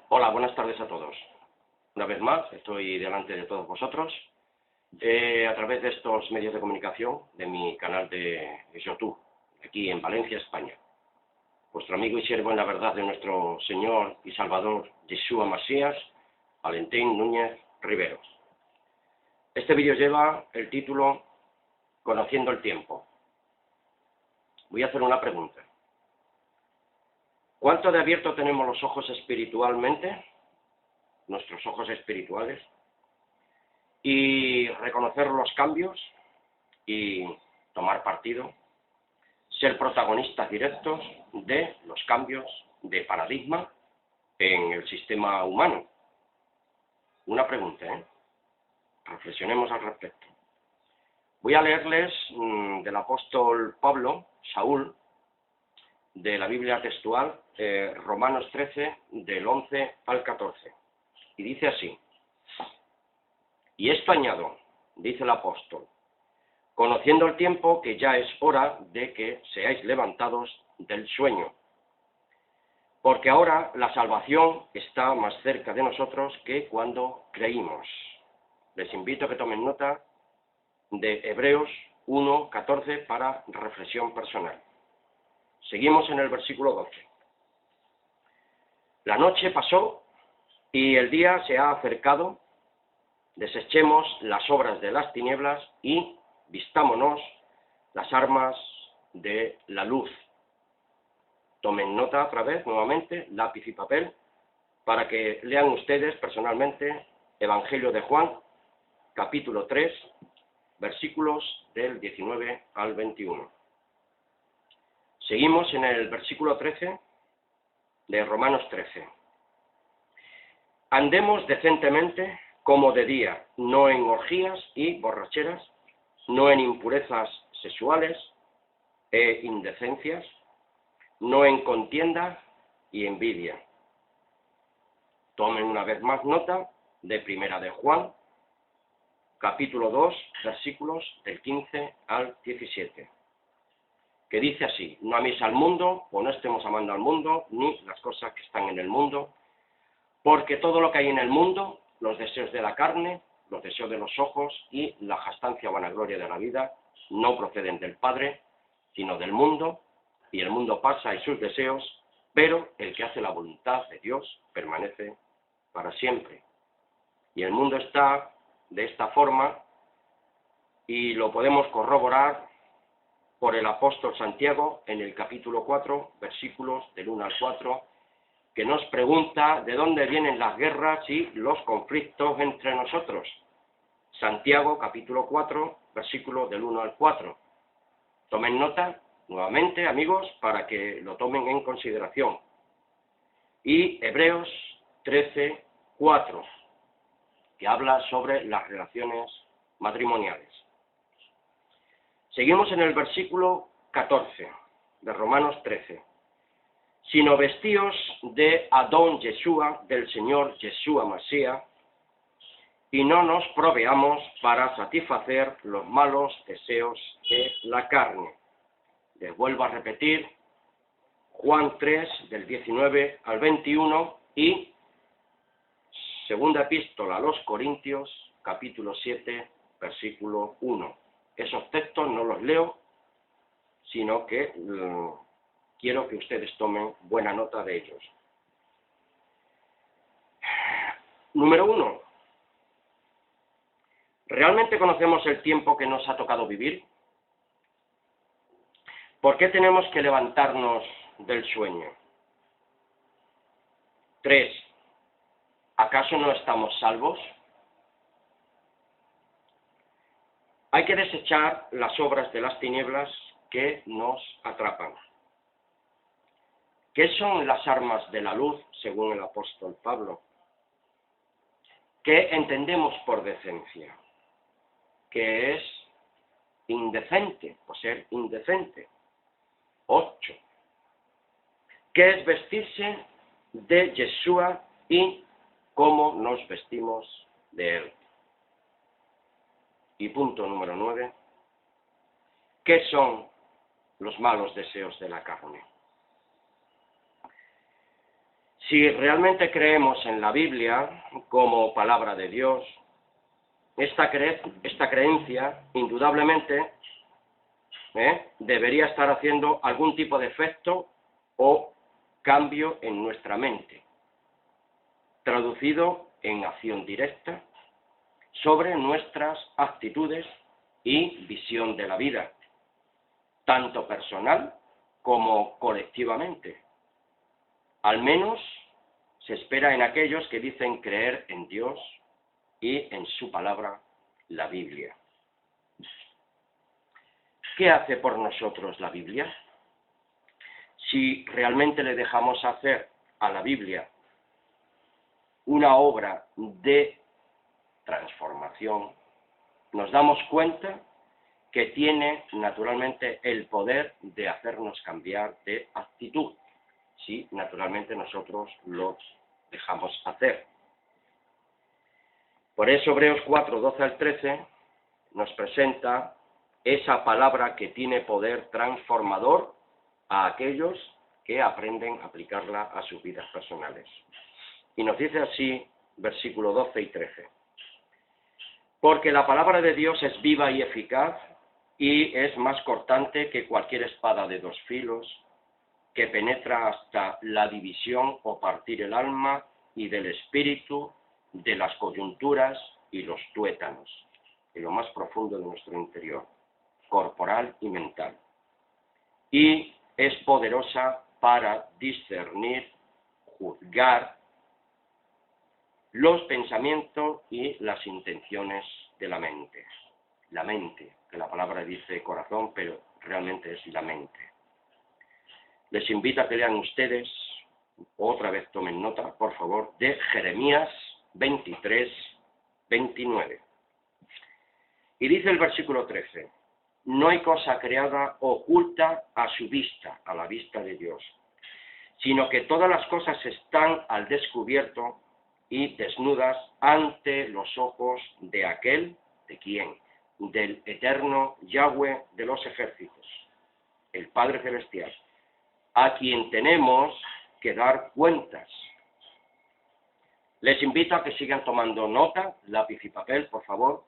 Hola, buenas tardes a todos. Una vez más, estoy delante de todos vosotros a través de estos medios de comunicación de mi canal de YouTube, aquí en Valencia, España. Vuestro amigo y siervo en la verdad de nuestro Señor y Salvador Yeshua Masías, Valentín Núñez Riveros. Este vídeo lleva el título Conociendo el tiempo. Voy a hacer una pregunta. ¿Cuánto de abierto tenemos los ojos espiritualmente, nuestros ojos espirituales, y reconocer los cambios y tomar partido, ser protagonistas directos de los cambios de paradigma en el sistema humano? Una pregunta, reflexionemos al respecto. Voy a leerles del apóstol Pablo, Saúl, de la Biblia textual, Romanos 13, del 11 al 14. Y dice así: y esto añado, dice el apóstol, conociendo el tiempo que ya es hora de que seáis levantados del sueño, porque ahora la salvación está más cerca de nosotros que cuando creímos. Les invito a que tomen nota de Hebreos 1, 14 para reflexión personal. Seguimos en el versículo 12. La noche pasó y el día se ha acercado. Desechemos las obras de las tinieblas y vistámonos las armas de la luz. Tomen nota otra vez, nuevamente, lápiz y papel, para que lean ustedes personalmente Evangelio de Juan, capítulo 3, versículos del 19 al 21. Seguimos en el versículo 13 de Romanos 13. Andemos decentemente como de día, no en orgías y borracheras, no en impurezas sexuales e indecencias, no en contienda y envidia. Tomen una vez más nota de Primera de Juan, capítulo 2, versículos del 15 al 17, que dice así: no améis al mundo, o no estemos amando al mundo, ni las cosas que están en el mundo, porque todo lo que hay en el mundo, los deseos de la carne, los deseos de los ojos y la jactancia o vanagloria de la vida, no proceden del Padre, sino del mundo, y el mundo pasa y sus deseos, pero el que hace la voluntad de Dios permanece para siempre. Y el mundo está de esta forma, y lo podemos corroborar por el apóstol Santiago en el capítulo 4, versículos del 1 al 4, que nos pregunta de dónde vienen las guerras y los conflictos entre nosotros. Santiago, capítulo 4, versículos del 1 al 4. Tomen nota, nuevamente, amigos, para que lo tomen en consideración. Y Hebreos 13, 4, que habla sobre las relaciones matrimoniales. Seguimos en el versículo 14 de Romanos 13. Sino vestíos de Adón Yeshua, del Señor Yeshua Masías, y no nos proveamos para satisfacer los malos deseos de la carne. Les vuelvo a repetir, Juan 3, del 19 al 21, y segunda epístola a los Corintios, capítulo 7, versículo 1. Esos textos no los leo, sino que quiero que ustedes tomen buena nota de ellos. Número 1. ¿Realmente conocemos el tiempo que nos ha tocado vivir? ¿Por qué tenemos que levantarnos del sueño? 3. ¿Acaso no estamos salvos? Hay que desechar las obras de las tinieblas que nos atrapan. ¿Qué son las armas de la luz, según el apóstol Pablo? ¿Qué entendemos por decencia? ¿Qué es indecente o ser indecente? 8. ¿Qué es vestirse de Yeshua y cómo nos vestimos de él? Y punto número 9. ¿Qué son los malos deseos de la carne? Si realmente creemos en la Biblia como palabra de Dios, esta creencia, indudablemente, debería estar haciendo algún tipo de efecto o cambio en nuestra mente, traducido en acción directa sobre nuestras actitudes y visión de la vida, tanto personal como colectivamente. Al menos se espera en aquellos que dicen creer en Dios y en su palabra, la Biblia. ¿Qué hace por nosotros la Biblia? Si realmente le dejamos hacer a la Biblia una obra de transformación, nos damos cuenta que tiene naturalmente el poder de hacernos cambiar de actitud, si naturalmente nosotros lo dejamos hacer. Por eso Hebreos 4, 12 al 13 nos presenta esa palabra que tiene poder transformador a aquellos que aprenden a aplicarla a sus vidas personales. Y nos dice así, versículo 12 y 13. Porque la palabra de Dios es viva y eficaz, y es más cortante que cualquier espada de dos filos, que penetra hasta la división o partir el alma y del espíritu, de las coyunturas y los tuétanos, en lo más profundo de nuestro interior, corporal y mental. Y es poderosa para discernir, juzgar los pensamientos y las intenciones de la mente. La mente, que la palabra dice corazón, pero realmente es la mente. Les invito a que lean ustedes, otra vez tomen nota, por favor, de Jeremías 23, 29. Y dice el versículo 13, no hay cosa creada oculta a su vista, a la vista de Dios, sino que todas las cosas están al descubierto y desnudas ante los ojos de aquel, ¿de quién? Del eterno Yahweh de los ejércitos, el Padre Celestial, a quien tenemos que dar cuentas. Les invito a que sigan tomando nota, lápiz y papel, por favor,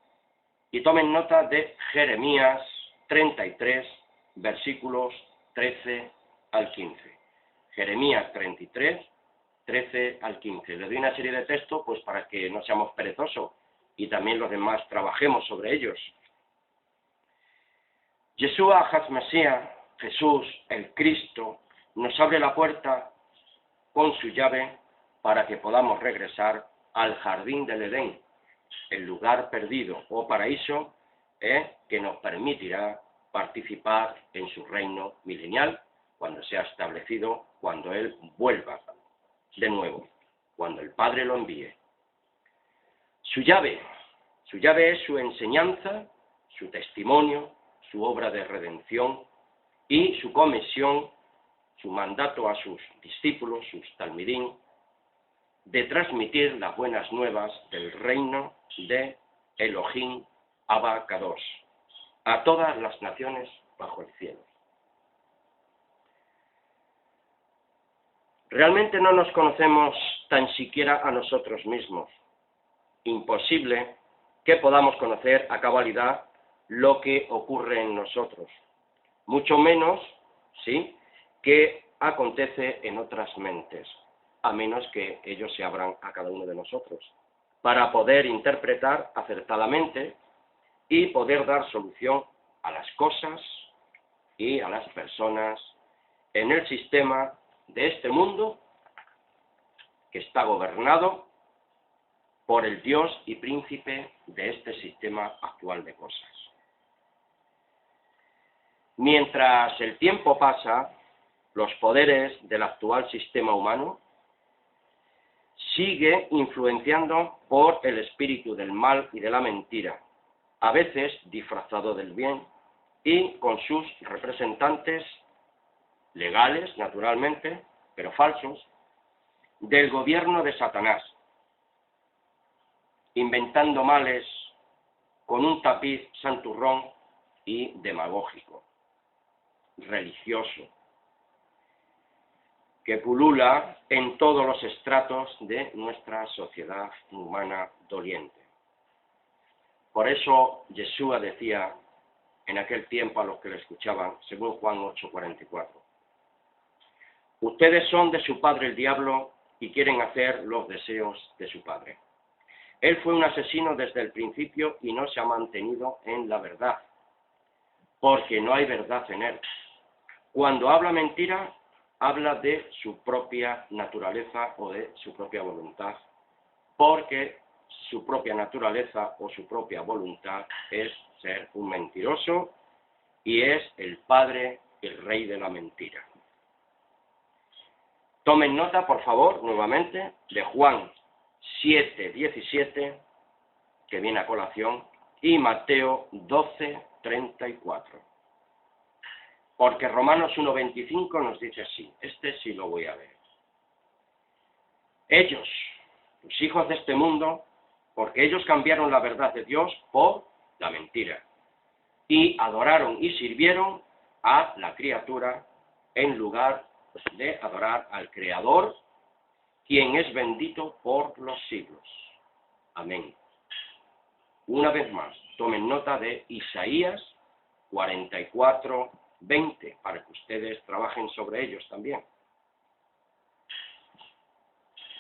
y tomen nota de Jeremías 33, versículos 13 al 15. Jeremías 33, 13 al 15. Les doy una serie de textos pues para que no seamos perezosos y también los demás trabajemos sobre ellos. Yeshua HaMashiach, Jesús, el Cristo, nos abre la puerta con su llave para que podamos regresar al jardín del Edén, el lugar perdido o paraíso que nos permitirá participar en su reino milenial cuando sea establecido, cuando Él vuelva de nuevo, cuando el Padre lo envíe. Su llave es su enseñanza, su testimonio, su obra de redención y su comisión, su mandato a sus discípulos, sus talmidín, de transmitir las buenas nuevas del reino de Elohim Abba Kadosh a todas las naciones bajo el cielo. Realmente no nos conocemos tan siquiera a nosotros mismos. Imposible que podamos conocer a cabalidad lo que ocurre en nosotros, mucho menos, ¿sí?, que acontece en otras mentes, a menos que ellos se abran a cada uno de nosotros, para poder interpretar acertadamente y poder dar solución a las cosas y a las personas en el sistema de este mundo que está gobernado por el Dios y príncipe de este sistema actual de cosas. Mientras el tiempo pasa, los poderes del actual sistema humano sigue influenciando por el espíritu del mal y de la mentira, a veces disfrazado del bien, y con sus representantes legales, naturalmente, pero falsos, del gobierno de Satanás, inventando males con un tapiz santurrón y demagógico, religioso, que pulula en todos los estratos de nuestra sociedad humana doliente. Por eso Yeshua decía en aquel tiempo a los que le escuchaban, según Juan 8:44, ustedes son de su padre el diablo y quieren hacer los deseos de su padre. Él fue un asesino desde el principio y no se ha mantenido en la verdad, porque no hay verdad en él. Cuando habla mentira, habla de su propia naturaleza o de su propia voluntad, porque su propia naturaleza o su propia voluntad es ser un mentiroso y es el padre, el rey de la mentira. Tomen nota, por favor, nuevamente, de Juan 7:17, que viene a colación, y Mateo 12:34. Porque Romanos 1:25 nos dice así, este sí lo voy a ver. Ellos, los hijos de este mundo, porque ellos cambiaron la verdad de Dios por la mentira, y adoraron y sirvieron a la criatura en lugar de adorar al Creador, quien es bendito por los siglos. Amén. Una vez más, tomen nota de Isaías 44:20, para que ustedes trabajen sobre ellos también.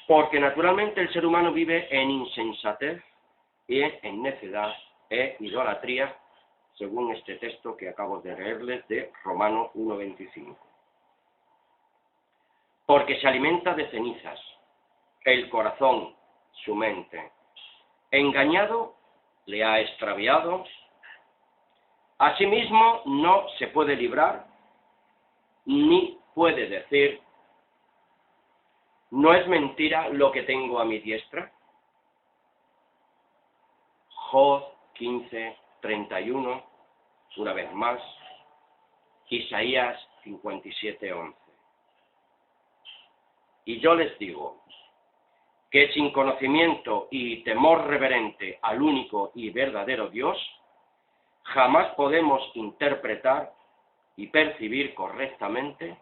Porque naturalmente el ser humano vive en insensatez y en necedad e idolatría, según este texto que acabo de leerles de Romanos 1:25. Porque se alimenta de cenizas, el corazón, su mente, engañado, le ha extraviado, asimismo no se puede librar, ni puede decir, ¿no es mentira lo que tengo a mi diestra? Job 15:31, una vez más, Isaías 57:11. Y yo les digo que sin conocimiento y temor reverente al único y verdadero Dios, jamás podemos interpretar y percibir correctamente,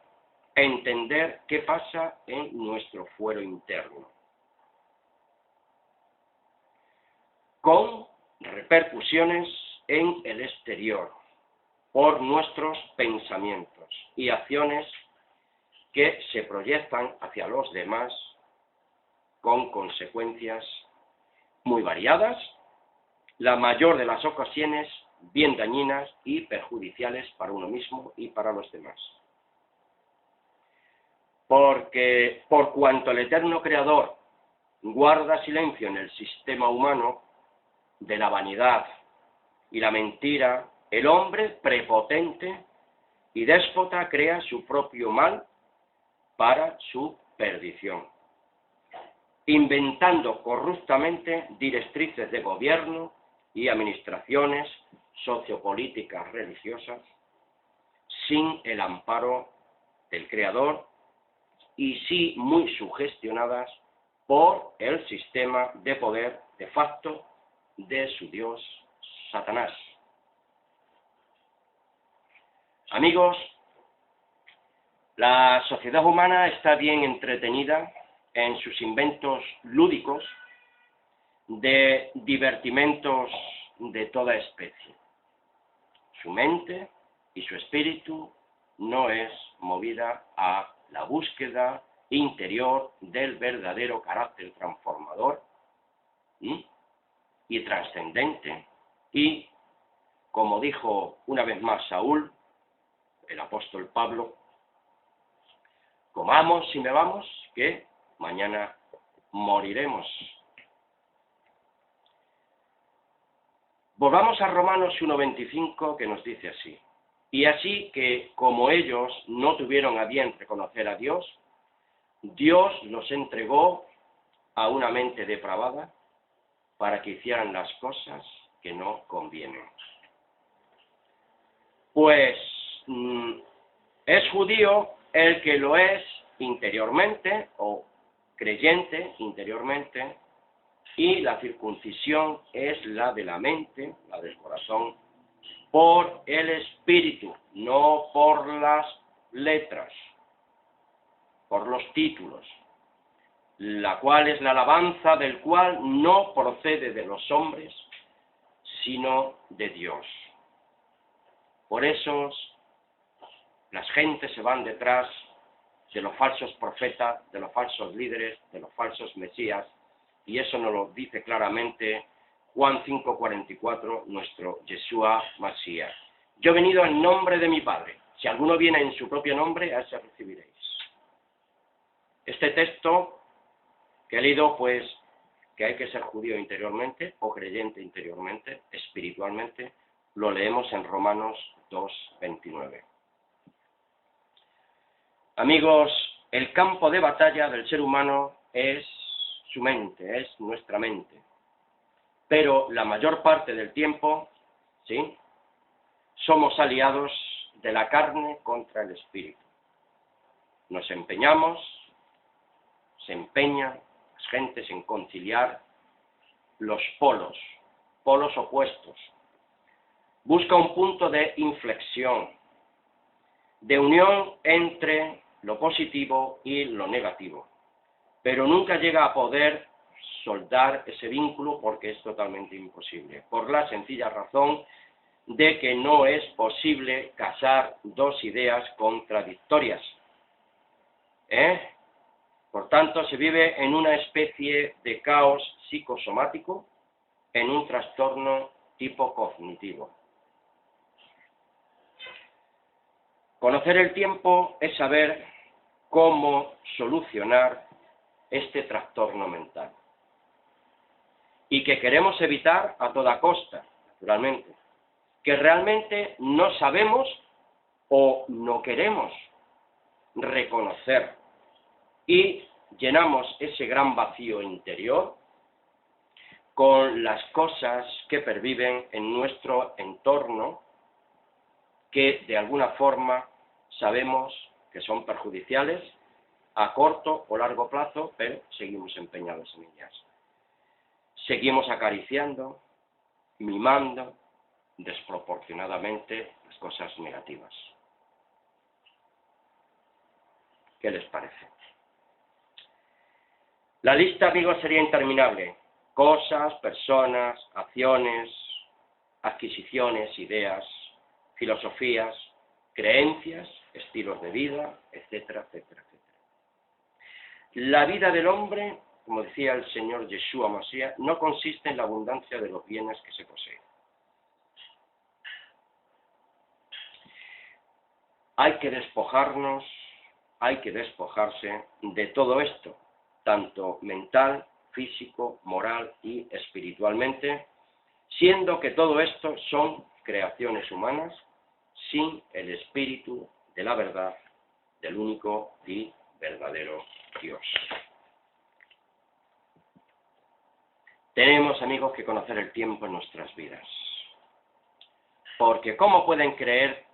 entender qué pasa en nuestro fuero interno, con repercusiones en el exterior, por nuestros pensamientos y acciones que se proyectan hacia los demás con consecuencias muy variadas, la mayor de las ocasiones bien dañinas y perjudiciales para uno mismo y para los demás. Porque por cuanto el eterno Creador guarda silencio en el sistema humano de la vanidad y la mentira, el hombre prepotente y déspota crea su propio mal para su perdición, inventando corruptamente directrices de gobierno y administraciones sociopolíticas religiosas sin el amparo del Creador y sí muy sugestionadas por el sistema de poder de facto de su Dios Satanás. Amigos, la sociedad humana está bien entretenida en sus inventos lúdicos de divertimentos de toda especie. Su mente y su espíritu no es movida a la búsqueda interior del verdadero carácter transformador y trascendente. Y, como dijo una vez más Saúl, el apóstol Pablo, comamos y bebamos, que mañana moriremos. Volvamos a Romanos 1:25, que nos dice así: y así que, como ellos no tuvieron a bien reconocer a Dios, Dios los entregó a una mente depravada para que hicieran las cosas que no convienen. Pues es judío el que lo es interiormente o creyente interiormente, y la circuncisión es la de la mente, la del corazón, por el espíritu, no por las letras. por los títulos, la cual es la alabanza del cual no procede de los hombres, sino de Dios. Por eso las gentes se van detrás de los falsos profetas, de los falsos líderes, de los falsos mesías, y eso nos lo dice claramente Juan 5:44, nuestro Yeshua Mashiach. Yo he venido en nombre de mi Padre. Si alguno viene en su propio nombre, a ese recibiréis. Este texto que he leído, pues, que hay que ser judío interiormente o creyente interiormente, espiritualmente, lo leemos en Romanos 2:29. Amigos, el campo de batalla del ser humano es su mente, es nuestra mente. Pero la mayor parte del tiempo, ¿sí?, somos aliados de la carne contra el espíritu. Nos empeñamos, se empeñan las gentes en conciliar los polos opuestos. Busca un punto de inflexión, de unión entre lo positivo y lo negativo, pero nunca llega a poder soldar ese vínculo porque es totalmente imposible, por la sencilla razón de que no es posible casar dos ideas contradictorias. Por tanto, se vive en una especie de caos psicosomático, en un trastorno tipo cognitivo. Conocer el tiempo es saber cómo solucionar este trastorno mental. Y que queremos evitar a toda costa, naturalmente. Que realmente no sabemos o no queremos reconocer. Y llenamos ese gran vacío interior con las cosas que perviven en nuestro entorno, que de alguna forma sabemos que son perjudiciales a corto o largo plazo, pero seguimos empeñados en ellas. Seguimos acariciando, mimando desproporcionadamente las cosas negativas. ¿Qué les parece? La lista, amigos, sería interminable. Cosas, personas, acciones, adquisiciones, ideas, filosofías, creencias, estilos de vida, etcétera, etcétera, etcétera. La vida del hombre, como decía el Señor Yeshua Mashiach, no consiste en la abundancia de los bienes que se poseen. Hay que despojarnos, hay que despojarse de todo esto, tanto mental, físico, moral y espiritualmente, siendo que todo esto son creaciones humanas sin el espíritu de la verdad, del único y verdadero Dios. Tenemos, amigos, que conocer el tiempo en nuestras vidas. Porque ¿cómo pueden creer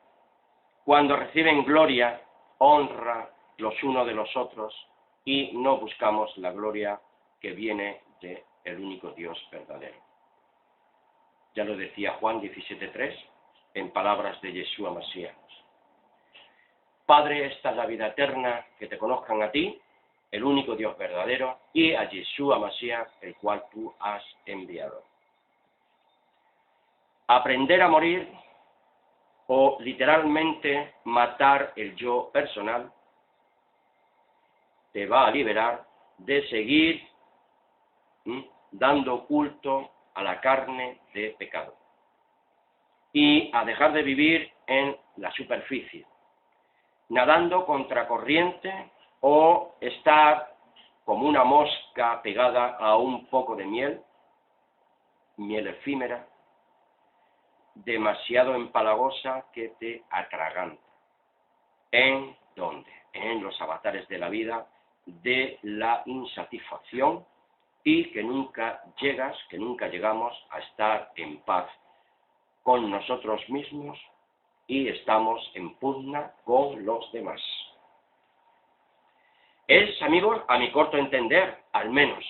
cuando reciben gloria, honra los unos de los otros y no buscamos la gloria que viene del único Dios verdadero? Ya lo decía Juan 17:3 en palabras de Yeshua Mashiach. Padre, esta es la vida eterna, que te conozcan a ti, el único Dios verdadero, y a Yeshua Mashiach, el cual tú has enviado. Aprender a morir, o literalmente matar el yo personal, te va a liberar de seguir dando culto a la carne de pecado y a dejar de vivir en la superficie, nadando contracorriente o estar como una mosca pegada a un poco de miel efímera, demasiado empalagosa que te atraganta. ¿En dónde? En los avatares de la vida, de la insatisfacción, y que nunca llegamos a estar en paz con nosotros mismos y estamos en pugna con los demás. Es, amigos, a mi corto entender, al menos,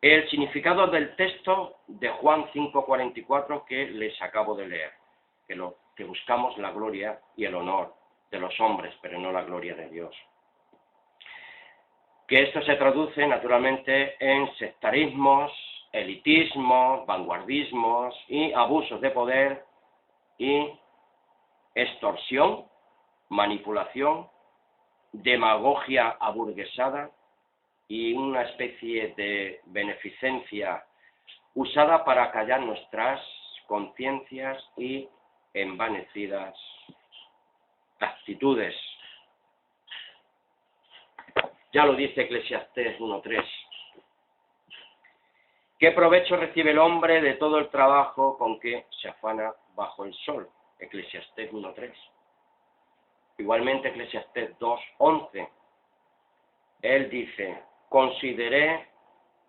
el significado del texto de Juan 5:44 que les acabo de leer, que buscamos la gloria y el honor de los hombres, pero no la gloria de Dios. que esto se traduce naturalmente en sectarismos, elitismos, vanguardismos y abusos de poder y extorsión, manipulación, demagogia aburguesada y una especie de beneficencia usada para callar nuestras conciencias y envanecidas actitudes. Ya lo dice Eclesiastés 1:3. ¿Qué provecho recibe el hombre de todo el trabajo con que se afana bajo el sol? Eclesiastés 1:3. Igualmente Eclesiastés 2:11. Él dice: consideré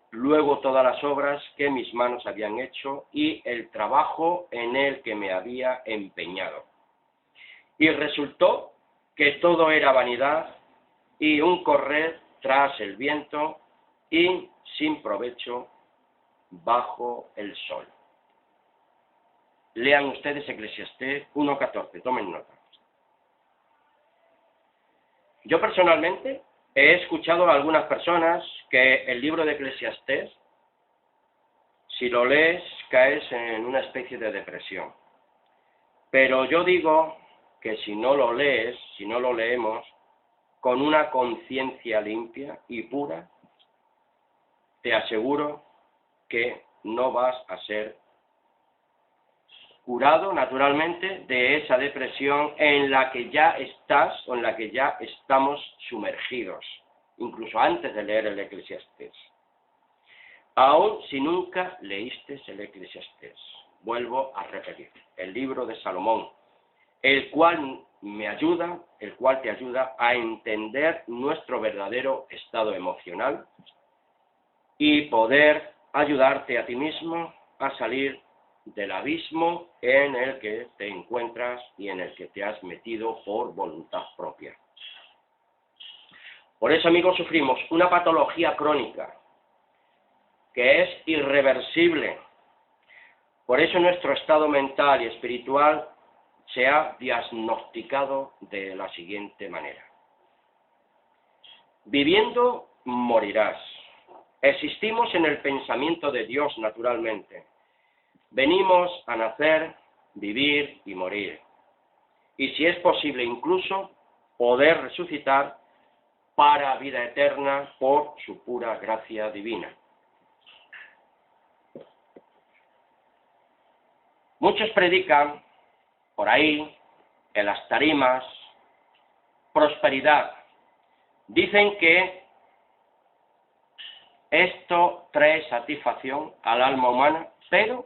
luego todas las obras que mis manos habían hecho y el trabajo en el que me había empeñado. Y resultó que todo era vanidad y un correr tras el viento y sin provecho bajo el sol. Lean ustedes Eclesiastés 1:14, tomen nota. Yo personalmente he escuchado a algunas personas que el libro de Eclesiastés, si lo lees, caes en una especie de depresión. Pero yo digo que si no lo lees, si no lo leemos, con una conciencia limpia y pura, te aseguro que no vas a ser curado naturalmente de esa depresión en la que ya estás o en la que ya estamos sumergidos, incluso antes de leer el Eclesiastés. Aun si nunca leíste el Eclesiastés, vuelvo a repetir, el libro de Salomón, el cual te ayuda a entender nuestro verdadero estado emocional y poder ayudarte a ti mismo a salir del abismo en el que te encuentras y en el que te has metido por voluntad propia. Por eso, amigos, sufrimos una patología crónica que es irreversible. Por eso nuestro estado mental y espiritual se ha diagnosticado de la siguiente manera. Viviendo, morirás. Existimos en el pensamiento de Dios naturalmente. Venimos a nacer, vivir y morir. Y si es posible incluso poder resucitar para vida eterna por su pura gracia divina. Muchos predican por ahí, en las tarimas, prosperidad. Dicen que esto trae satisfacción al alma humana, pero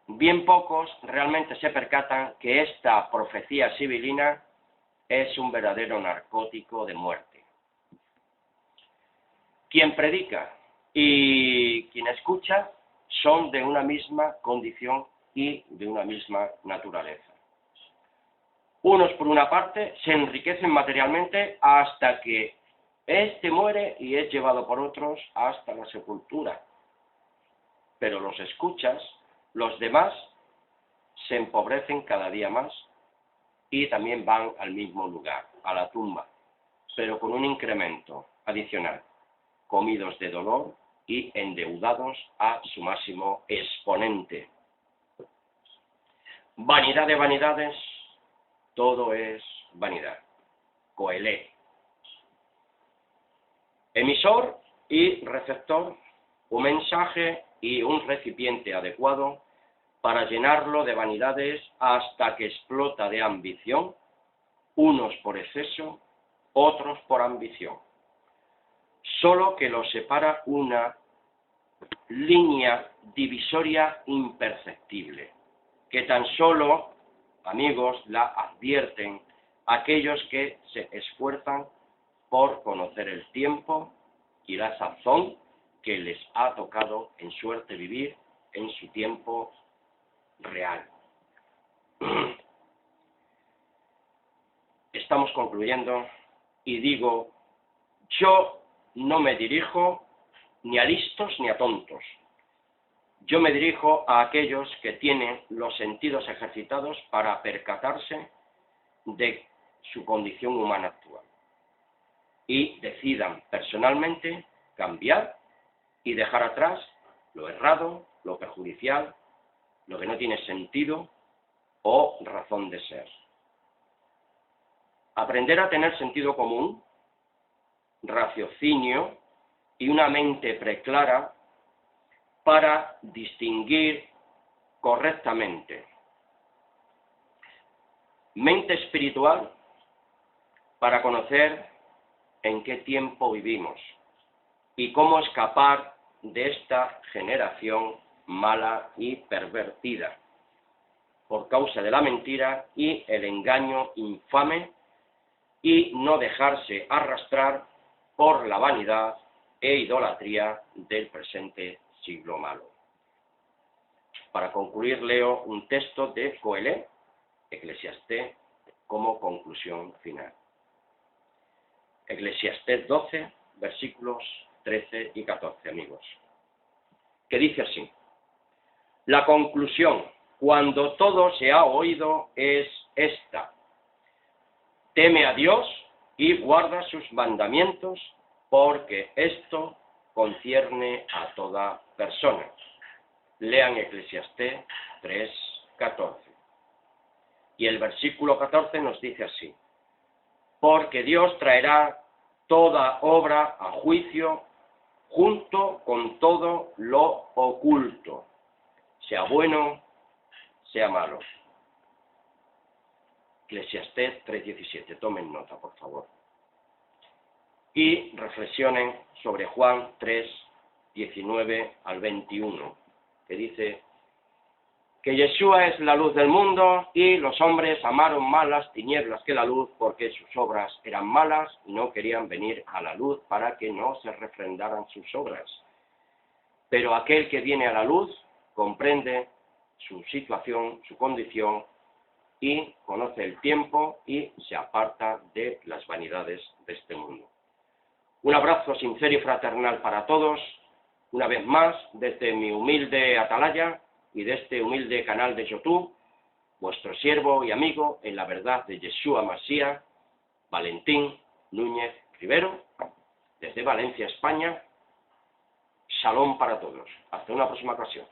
bien pocos realmente se percatan que esta profecía sibilina es un verdadero narcótico de muerte. Quien predica y quien escucha son de una misma condición y de una misma naturaleza. Unos, por una parte, se enriquecen materialmente hasta que éste muere y es llevado por otros hasta la sepultura. Pero los escuchas, los demás, se empobrecen cada día más y también van al mismo lugar, a la tumba, pero con un incremento adicional, comidos de dolor y endeudados a su máximo exponente. Vanidad de vanidades, todo es vanidad. Coelé. Emisor y receptor, un mensaje y un recipiente adecuado para llenarlo de vanidades hasta que explota de ambición, unos por exceso, otros por ambición. Solo que los separa una línea divisoria imperceptible, que tan solo, amigos, la advierten aquellos que se esfuerzan por conocer el tiempo y la sazón que les ha tocado en suerte vivir en su tiempo real. Estamos concluyendo y digo, yo no me dirijo ni a listos ni a tontos. Yo me dirijo a aquellos que tienen los sentidos ejercitados para percatarse de su condición humana actual. y decidan personalmente cambiar y dejar atrás lo errado, lo perjudicial, lo que no tiene sentido o razón de ser. Aprender a tener sentido común, raciocinio y una mente preclara para distinguir correctamente. Mente espiritual para conocer en qué tiempo vivimos y cómo escapar de esta generación mala y pervertida por causa de la mentira y el engaño infame, y no dejarse arrastrar por la vanidad e idolatría del presente siglo malo. Para concluir, leo un texto de Coelé, Eclesiastés, como conclusión final. Eclesiastés 12, versículos 13 y 14, amigos, que dice así: la conclusión, cuando todo se ha oído, es esta: teme a Dios y guarda sus mandamientos, porque esto concierne a toda persona. Lean Eclesiastés 3, 14. Y el versículo 14 nos dice así: porque Dios traerá toda obra a juicio junto con todo lo oculto, sea bueno, sea malo. Eclesiastés 3:17, tomen nota, por favor. Y reflexionen sobre Juan 3:19 al 21, que dice que Yeshua es la luz del mundo y los hombres amaron más las tinieblas que la luz, porque sus obras eran malas y no querían venir a la luz para que no se refrendaran sus obras. Pero aquel que viene a la luz comprende su situación, su condición, y conoce el tiempo y se aparta de las vanidades de este mundo. Un abrazo sincero y fraternal para todos, una vez más, desde mi humilde atalaya y de este humilde canal de YouTube, vuestro siervo y amigo en la verdad de Yeshua Mashiach, Valentín Núñez Rivero, desde Valencia, España. Shalom para todos. Hasta una próxima ocasión.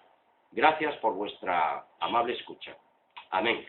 Gracias por vuestra amable escucha. Amén.